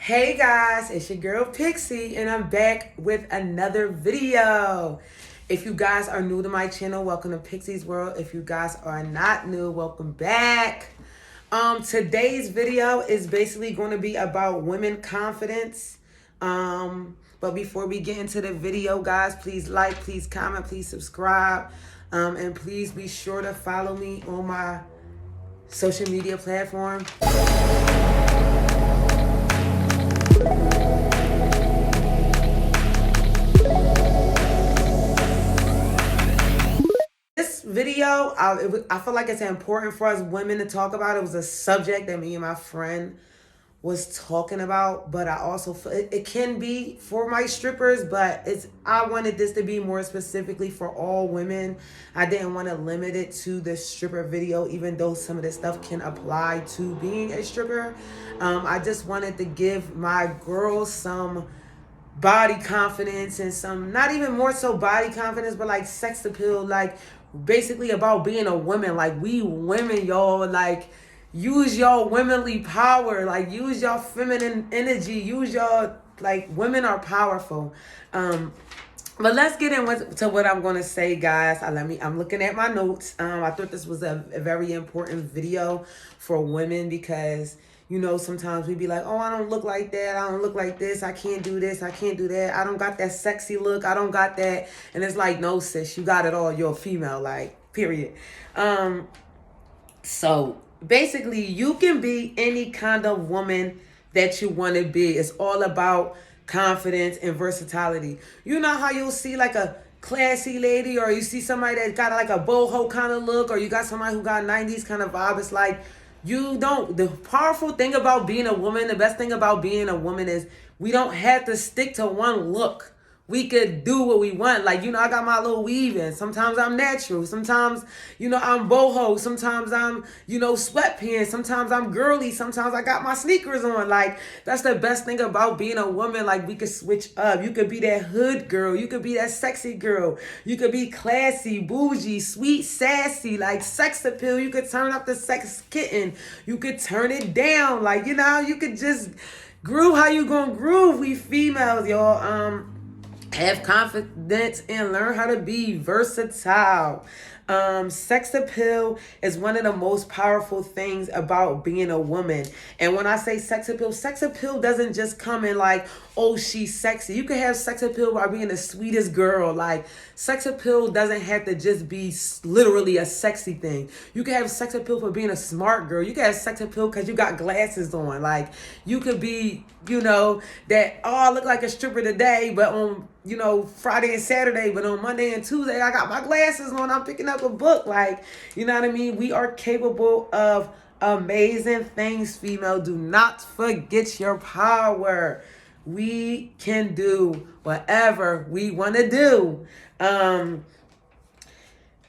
Hey guys, it's your girl Pixie and I'm back with another video. If you guys are new to my channel, welcome to Pixie's World. If you guys are not new, welcome back. Today's video is basically going to be about women confidence. But before we get into the video, guys, please like, please comment, please subscribe. And please be sure to follow me on my social media platform. This video, I feel like it's important for us women to talk about. It was a subject that me and my friend was talking about, but I also feel it can be for my strippers, but I wanted this to be more specifically for all women. I didn't want to limit it to the stripper video, even though some of this stuff can apply to being a stripper. I just wanted to give my girls some body confidence and some, not even more so body confidence, but like sex appeal, like basically about being a woman. Like, we women, y'all, like, use y'all womanly power, like use y'all feminine energy, use y'all, like, women are powerful. But let's get into what I'm going to say, guys. I'm looking at my notes. I thought this was a very important video for women because, you know, sometimes we be like, oh, I don't look like that. I don't look like this. I can't do this. I can't do that. I don't got that sexy look. I don't got that. And it's like, no, sis, you got it all. You're a female, like, period. So basically, you can be any kind of woman that you want to be. It's all about confidence and versatility. You know how you'll see like a classy lady, or you see somebody that got like a boho kind of look, or you got somebody who got 90s kind of vibe. It's like, the powerful thing about being a woman, the best thing about being a woman is we don't have to stick to one look. We could do what we want. Like, you know, I got my little weave in. Sometimes I'm natural. Sometimes, you know, I'm boho. Sometimes I'm, you know, sweatpants. Sometimes I'm girly. Sometimes I got my sneakers on. Like, that's the best thing about being a woman. Like, we could switch up. You could be that hood girl. You could be that sexy girl. You could be classy, bougie, sweet, sassy, like sex appeal. You could turn up the sex kitten. You could turn it down. Like, you know, you could just groove how you gonna groove. We females, y'all. Have confidence and learn how to be versatile. Sex appeal is one of the most powerful things about being a woman. And when I say sex appeal doesn't just come in like, oh, she's sexy. You can have sex appeal by being the sweetest girl. Like, sex appeal doesn't have to just be literally a sexy thing. You can have sex appeal for being a smart girl. You can have sex appeal because you got glasses on. Like, you could be, you know, that, oh, I look like a stripper today, but on, you know, Friday and Saturday, but on Monday and Tuesday, I got my glasses on, I'm picking up a book. Like, you know what I mean? We are capable of amazing things, female. Do not forget your power. We can do whatever we want to do.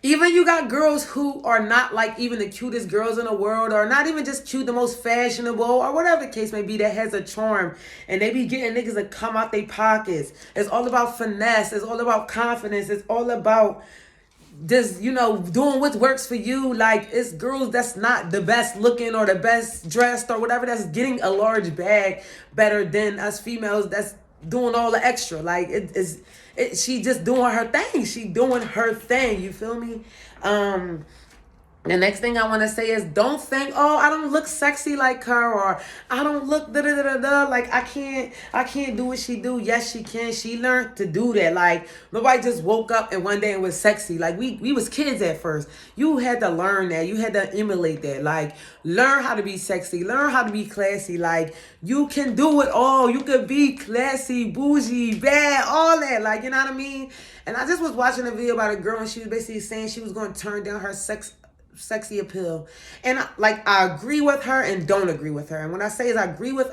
Even you got girls who are not like even the cutest girls in the world, or not even just cute, the most fashionable, or whatever the case may be, that has a charm, and they be getting niggas that come out their pockets. It's all about finesse. It's all about confidence. It's all about just, you know, doing what works for you. Like, it's girls that's not the best looking or the best dressed or whatever that's getting a large bag better than us females that's doing all the extra. Like, she just doing her thing. She doing her thing. You feel me? The next thing I want to say is, don't think, oh, I don't look sexy like her, or I don't look da-da-da-da-da, like I can't do what she do. Yes, she can. She learned to do that. Like, nobody just woke up and one day and was sexy. Like, we was kids at first. You had to learn that. You had to emulate that. Like, learn how to be sexy. Learn how to be classy. Like, you can do it all. You could be classy, bougie, bad, all that. Like, you know what I mean? And I just was watching a video about a girl, and she was basically saying she was going to turn down her sexy appeal. And I agree with her and don't agree with her. And when I say is I agree with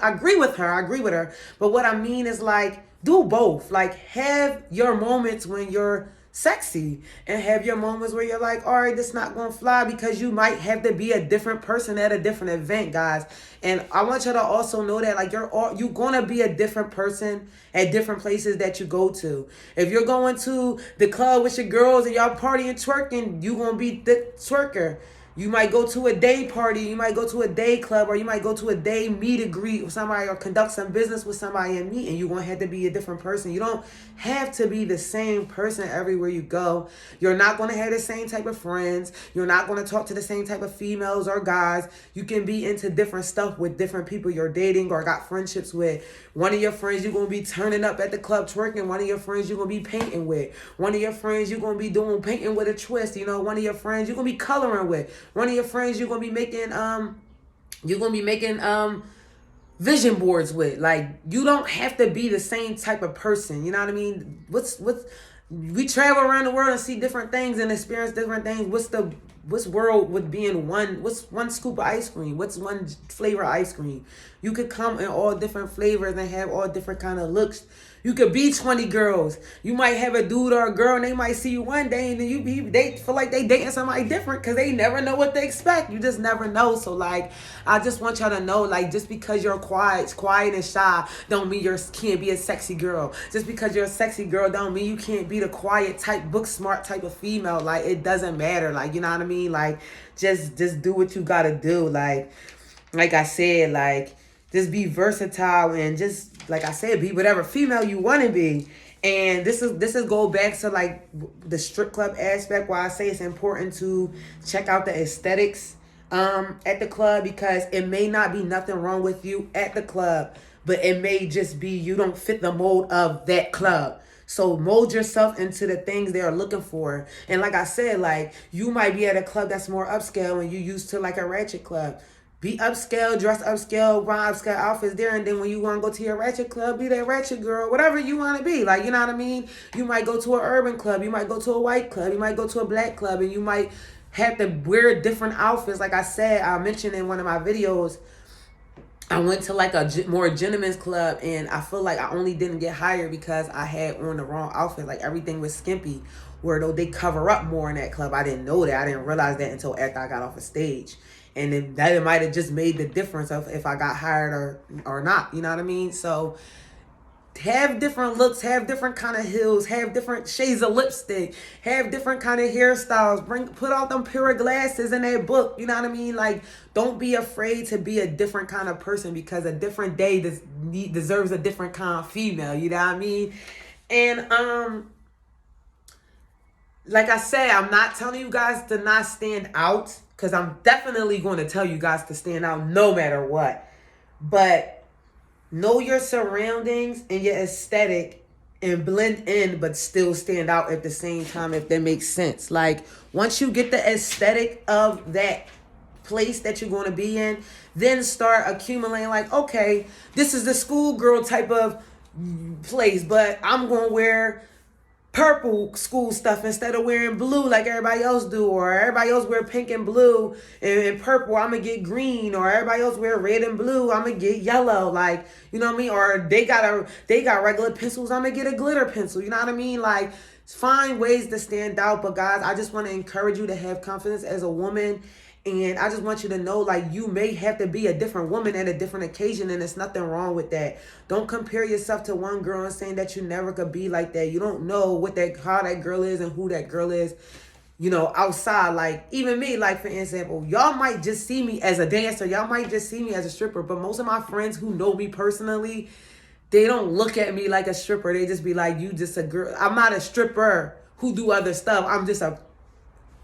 her. But what I mean is, like, do both. Like, have your moments when you're sexy and have your moments where you're like, all right, this not gonna fly, because you might have to be a different person at a different event, guys. And I want you to also know that, like, you're gonna be a different person at different places that you go to. If you're going to the club with your girls and y'all partying, twerking, you gonna be the twerker. You might go to a day party, you might go to a day club, or you might go to a day meet and greet with somebody or conduct some business with somebody and meet, and you're going to have to be a different person. You don't have to be the same person everywhere you go. You're not going to have the same type of friends. You're not going to talk to the same type of females or guys. You can be into different stuff with different people you're dating or got friendships with. One of your friends you're going to be turning up at the club twerking. One of your friends you're going to be painting with. One of your friends you're going to be doing painting with a twist. You know, one of your friends you're going to be coloring with. One of your friends you're going to be making vision boards with. Like, you don't have to be the same type of person. You know what I mean? We travel around the world and see different things and experience different things. What's world with being one? What's one scoop of ice cream? What's one flavor of ice cream? You could come in all different flavors and have all different kind of looks. You could be 20 girls. You might have a dude or a girl and they might see you one day and then they feel like they dating somebody different because they never know what they expect. You just never know. So like, I just want y'all to know, like, just because you're quiet and shy don't mean you can't be a sexy girl. Just because you're a sexy girl don't mean you can't be the quiet type, book smart type of female. Like, it doesn't matter. Like, you know what I mean? Like, just do what you gotta do. Like I said, like, just be versatile and just, like I said, be whatever female you want to be. And this is go back to like the strip club aspect, why I say it's important to check out the aesthetics at the club, because it may not be nothing wrong with you at the club, but it may just be you don't fit the mold of that club. So mold yourself into the things they are looking for. And like I said, like, you might be at a club that's more upscale and you used to like a ratchet club. Be upscale, dress upscale, run upscale outfits there, and then when you want to go to your ratchet club, be that ratchet girl, whatever you want to be. Like, you know what I mean? You might go to an urban club, you might go to a white club, you might go to a black club, and you might have to wear different outfits. Like I said, I mentioned in one of my videos, I went to like a more gentleman's club, and I feel like I only didn't get hired because I had on the wrong outfit. Like, everything was skimpy, where though they cover up more in that club. I didn't know that. I didn't realize that until after I got off a stage. And then that it might have just made the difference of if I got hired or not. You know what I mean? So have different looks, have different kind of heels, have different shades of lipstick, have different kind of hairstyles. Put out them pair of glasses in that book. You know what I mean? Like, don't be afraid to be a different kind of person, because a different day deserves a different kind of female. You know what I mean? And like I said, I'm not telling you guys to not stand out, because I'm definitely going to tell you guys to stand out no matter what. But know your surroundings and your aesthetic and blend in, but still stand out at the same time, if that makes sense. Like, once you get the aesthetic of that place that you're going to be in, then start accumulating, like, okay, this is the schoolgirl type of place, but I'm going to wear purple school stuff instead of wearing blue like everybody else do, or everybody else wear pink and blue and purple, I'm gonna get green, or everybody else wear red and blue, I'm gonna get yellow. Like, you know what I mean? Or they got regular pencils, I'm gonna get a glitter pencil. You know what I mean? Like, find ways to stand out. But guys, I just want to encourage you to have confidence as a woman. And I just want you to know, like, you may have to be a different woman at a different occasion, and there's nothing wrong with that. Don't compare yourself to one girl and saying that you never could be like that. You don't know how that girl is and who that girl is, you know, outside. Like, even me, like, for example, y'all might just see me as a dancer. Y'all might just see me as a stripper. But most of my friends who know me personally, they don't look at me like a stripper. They just be like, you just a girl. I'm not a stripper who do other stuff. I'm just a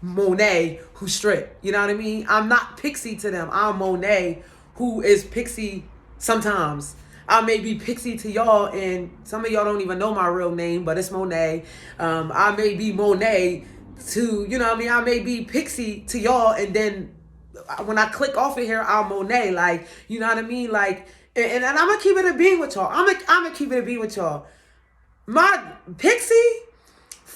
Monet who strip. You know what I mean? I'm not Pixie to them. I'm Monet who is Pixie sometimes. I may be Pixie to y'all, and some of y'all don't even know my real name, but it's Monet. I may be Monet to, you know what I mean? I may be Pixie to y'all, and then when I click off of here, I'm Monet. Like, you know what I mean? Like, and I'm gonna keep it a bean with y'all. I'm gonna keep it a bean with y'all. My Pixie,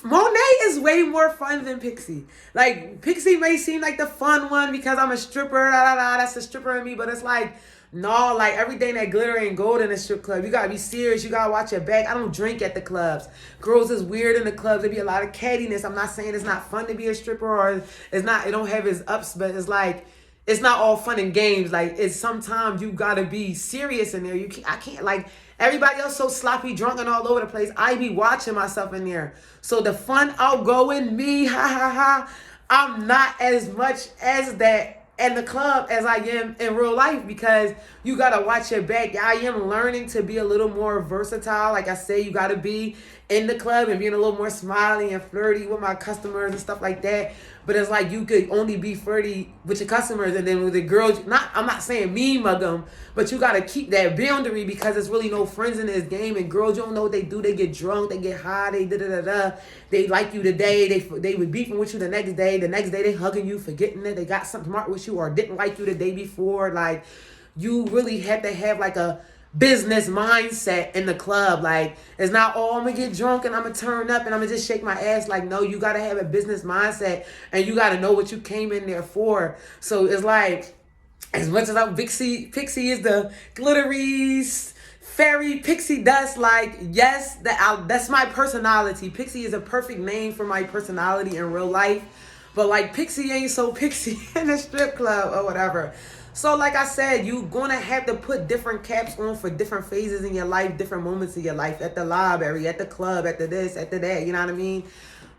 Monet is way more fun than Pixie. Like, Pixie may seem like the fun one because I'm a stripper, that's the stripper in me, but it's like, no, like, everything that glitter ain't gold in a strip club. You gotta be serious, you gotta watch your back. I don't drink at the clubs. Girls is weird in the clubs. There be a lot of cattiness. I'm not saying it's not fun to be a stripper, or it don't have its ups, but it's like, it's not all fun and games. Like, it's sometimes you gotta be serious in there. I can't, like, everybody else so sloppy, drunk, and all over the place. I be watching myself in there. So the fun, outgoing me, ha ha ha, I'm not as much as that in the club as I am in real life, because you gotta watch your back. I am learning to be a little more versatile. Like I say, you gotta be in the club and being a little more smiley and flirty with my customers and stuff like that. But it's like you could only be flirty with your customers, and then with the girls, not, I'm not saying me mug them, but you gotta keep that boundary, because there's really no friends in this game. And girls, you don't know what they do. They get drunk, they get high, they da da da da. They like you today, they were beefing with you the next day. The next day they hugging you, forgetting that they got something smart with you or didn't like you the day before. Like, you really have to have like a business mindset in the club. Like, it's not, oh, I'm gonna get drunk and I'm gonna turn up and I'm gonna just shake my ass. Like, no, you gotta have a business mindset, and you gotta know what you came in there for. So it's like, as much as I'm Pixie is the glittery fairy pixie dust, like, yes, that's my personality. Pixie is a perfect name for my personality in real life. But like, Pixie ain't so Pixie in the strip club or whatever. So like I said, you gonna have to put different caps on for different phases in your life, different moments in your life, at the library, at the club, at the this, at the that, you know what I mean?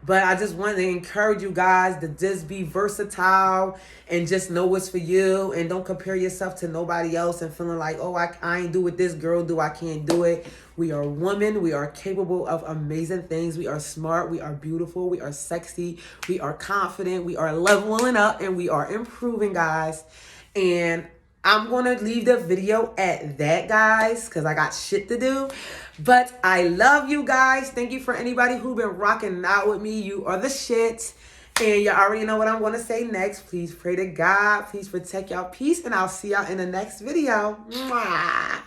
But I just want to encourage you guys to just be versatile and just know what's for you, and don't compare yourself to nobody else and feeling like, oh, I ain't do what this girl do, I can't do it. We are women. We are capable of amazing things. We are smart. We are beautiful. We are sexy. We are confident. We are leveling up, and we are improving, guys. And I'm going to leave the video at that, guys, because I got shit to do. But I love you guys. Thank you for anybody who been rocking out with me. You are the shit. And you already know what I'm going to say next. Please pray to God. Please protect y'all peace. And I'll see y'all in the next video. Mwah.